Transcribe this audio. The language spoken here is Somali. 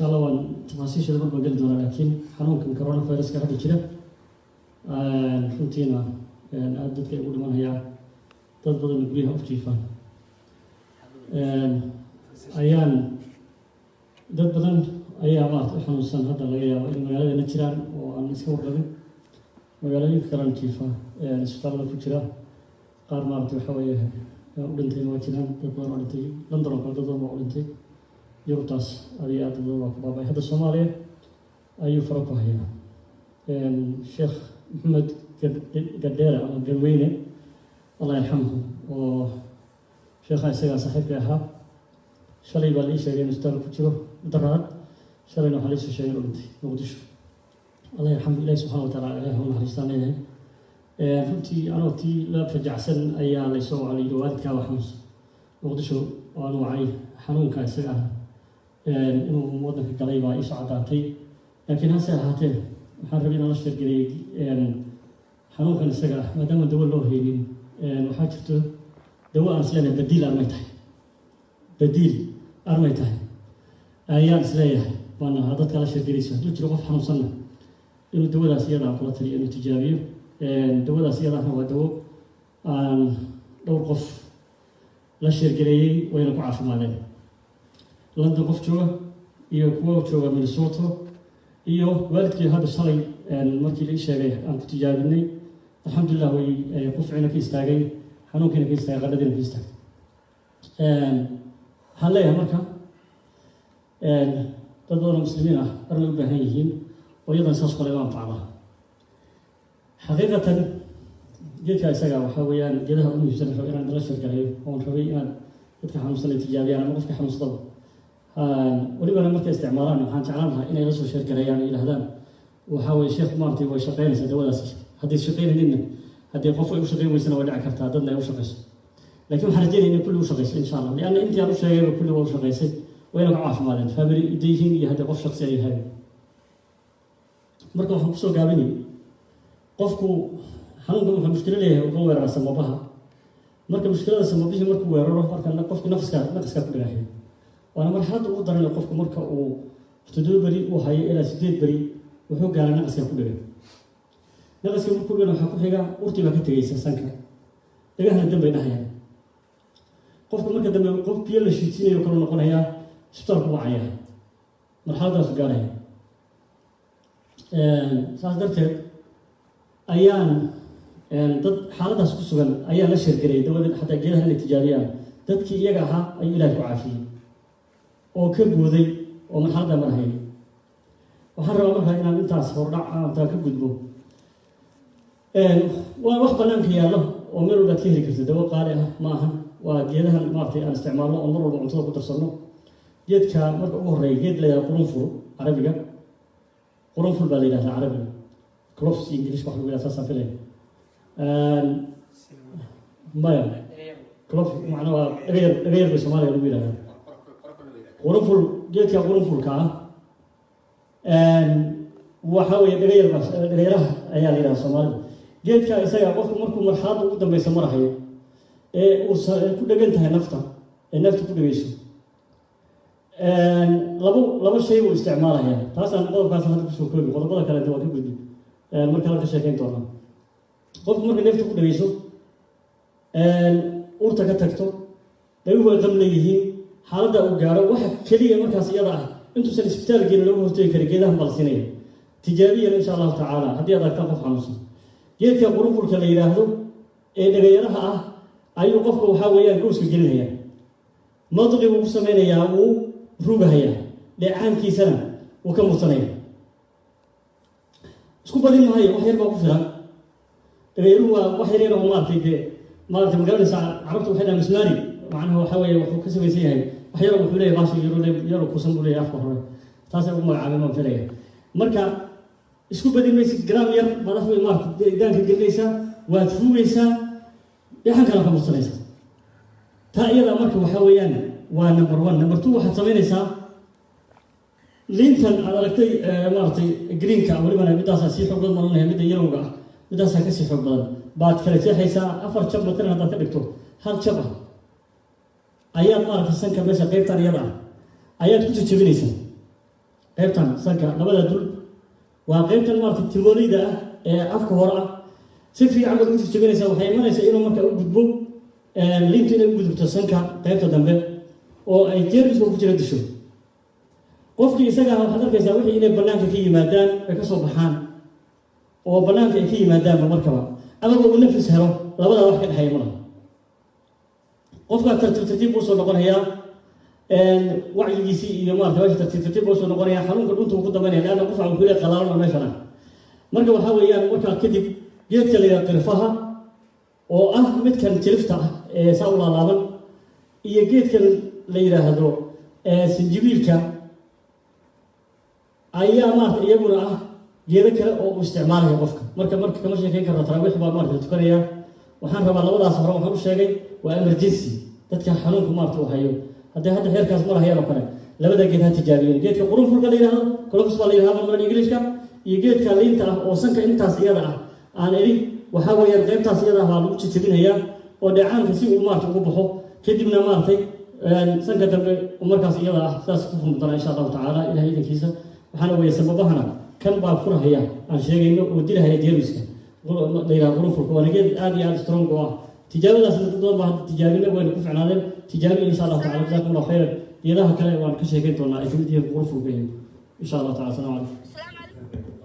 شاء الله وان تفاصيل شيء برضه قلت ولا لكن حنون كورونا فيروس كهذا كذا فهمتينا أدت كي أقول من هي تضبط المقبلها أفتيفان أيام dad badan ayaa maarta u xanuunsan hadda laga yaabo in magaalada jiraan oo aan iska warqabin magaalooyinka kale jiifa isbitaalada ku jira qaar maarta waxa weeye u dhintay waa jiraan dad badan oo dhintay London oo dad badan oo dhintay Yurubtaas adiga dad badan oo ku baabay hadda Soomaaliya ayuu faro ku hayaa Sheekh Maxamed Gadeera ama Galweyne Allah yarxamhu oo sheekha isaga saaxiibka ahaa shalay baa la ii sheegay in isbitaalka ku jiro daraad shalayna waxaa la ii soo sheegay inuu dhintay Muqdisho Allah yarxamhu Ilaahi subxaana wa tacaala ilaahi u naxariistaan leeyahay runtii anoo tii la fajacsan ayaa la soo wacay waalidkaa waa xanuunsan Muqdisho waan wacay xanuunka isaga ah inuu waddanka galay baa ii soo caddaatay laakiin hase ahaatee waxaan rabay inaan la sheegeliyey xanuunkan isaga ah maadaama dawo loo haynin waxaa jirto dawo aan isleeyahay badiil armay tahay بديل أرميته أيام سلية وأنا هذا كلا شيء جريسة دوت رقف حنوصلنا إنه دولة سيادة على طريق إنه تجاريه دولة سيادة هو دو لو قف لا شيء جري وينقع في ماله لندن قف جوا يقوى جوا من صوته والد كي هذا الشيء المركي ليش شيء أنا تجاريني الحمد لله ويقف عينك يستاجي حنوك إنك يستاجي غدا في يستاجي هلا يا مركا تدور المسلمين أرنوا بهايهم وأيضا سأسقط الإمام بعضها حقيقة جيت يا سجا وحويان جدها أمي سنة فإيران دراسة كريه وأنا فإيران يتكلم عن مسألة تجارية أنا موقف كحمس ضب ولما أنا مركز استعماران وحان تعلمها إن يرسل شركة يعني إلى هذا وحاول الشيخ مارتي وشقين سدولا هذه الشقين لنا هذه قفوا يشقين ويسنا ودع كفتها ضدنا يشقيس لكن حرجين إن كله شقيس إن شاء الله لأن أنت يا رشاي وكله شقيس وين عاف مالن فبري يديهين يهدي قف شخصي هاي مركب حبسو قابني قفكو حنقول مشكلة ليه وهو ورا سمبها مركب مشكلة سمبيه مركب ورا مركب قفك نفس كله هاي وأنا مرحلة أقدر أن قفك مركب وتدور بري وهاي إلى سديد بري وهو قال نفس كله نفس كله حكوا حاجة أرتي ما كتير سانك إذا هندم بينها قفك مركب دم قف بيل شيتين يكونوا نقولها سطر وعيا مرحلة سجارة صادرت أيام ضد حالة سكسوغن أيام نشر كريه دول حتى جيلها التجارية ضد كي يجاها أي لا يعافي أو كبوذي ومن هذا مرهين وحرر مرها إن أنت أصفر رع أنت كبدو ووقت بنام كياله ومروا بكيه كذا دول قارئة معها وجيلها المعطي استعماله أمر وعنصر وتصنع جد كمرة أخرى جد لا قرنفل عربية قرنفل بالله عربي كروفس إنجليش بحثوا بلا أساس فيه ما كروف معناه غير بسمارة يروي له قرنفل جد كقرنفل كا وحاول غيره أيام له سمارة جد كإساء وقت مركم مرحاض وقدم بسمارة هي كل جنتها نفطة النفط كل بيسو لبو شيء واستعمالها يعني تاسع نقول كاسة هذا بسوق كله قطبة كلا دوا كل بدي مركز كشيكين طبعا قف مركز نفط كل بيسو أورتا كتكتو لو هو الغمليه حالة وجارة واحد كلية مركز يضع أنتم سنسبتال جينا لو هو تيكر كذا مالسينية تجاريا إن شاء الله تعالى هذه هذا كفر خمسة جيت يا غرفة الكلية هذا نغيرها ayuu qofku waxa weeyaan gooska gelinaya madqi uu sameeynaya uu rugahaya leecaankiisana uu ka mursanaya isku badin maayo wax yar baa ku filan dabeeruhu wax yar oo maartay magaalada carabtu waxay dhahaan mismaari macnaha waxa weeye wuxuu ka samaysan yahay wax yar wuxuu leeyahay baashi yar ku san buleeyahay afka hore taas ay u magacaabay ma filaya marka isku badin maysid gram yar madax weyn maartay idaanka gelinaysa waad rugaysaa لحن كلام كم مستنيسا تأييدا مركب وحويان ونمبر 1 نمبر 2 واحد سمينيسا لينتن على ركتي مارتي جرين كا ولي بنا بداسا سي حق بدن منها ميدا يروغا بداسا كسي حق بدن بعد كلتي حيسا افر شب مثلا هذا تدكتو هل شبه ايات مارتي سنك بس قيبتا رياضه ايات كنت تشبينيسا qaybtan sanka labada dul waa qaybtan maartay tiroolida ee afka hore ah si fiican ugu jijibinaysa waxay imanaysaa inuu marka u gudbo liinta inay u gudubto sanka qaybta dambe oo ay jeermisku ku jira disho qofkii isaga waxaad arkaysaa wixii inay bannaanka ka yimaadaan ay ka soo baxaan oo bannaanka ay ka yimaadaanba markaba amaba uu nafis helo labada wax ka dhexeeya malaha qofkaa tartiib uu soo noqonayaa wacyigiisii iyo maarata waxa tartiib uu soo noqonayaa xanuunka dhunta uu ku dambeynaya laana qof aan kule qalaalan meeshan marka waxa weeyaan markaa kadib geedka la yidhaha qirfaha oo ah midkan jilifta ah ee saa u laalaaban iyo geedkan la yidhaahdo sinjibiilka ayaa maarata iyaguna ah geedo kale oo uu isticmaalaya qofka marka kama sheekayn karno taraawiix baa maarata la tukanaya waxaan rabaa labadaas hore waxaan u sheegay waa emergency dadka xanuunka maarata uu hayo haddii hadda heerkaas ma lahayaan oo kale labada geed ha tijaabiyeen geedka qurunfulka la yidhaahdo colofus baa la yidhahdaa marka ingiliishka iyo geedka liinta ah oo sanka intaas iyada ah aan idhi waxaa weeyaan qaybtaas iyada ah baa lagu jijabinayaa oo dheecaanka si uu maarata ugu baxo kadibna maaratay sanka dambe markaas iyada ah sidaas ku furmutana insha allahu tacaala ilahay idankiisa waxaana weeye sababahana kan baa furahaya aan sheegayno oo dilahaya jeermiska la yidhaha qurunfulka waa geed aad iyo aad strong oo ah tijaabadaas dad badan baa hadda tijaabina wayna ku ficnaadeen tijaabiya insha allahu tacala jazakum allahu khayran geedaha kale waan ka sheegayn doonaa ay kamid yihiin qurunfulka insha allahu tacala asalaamu calaykum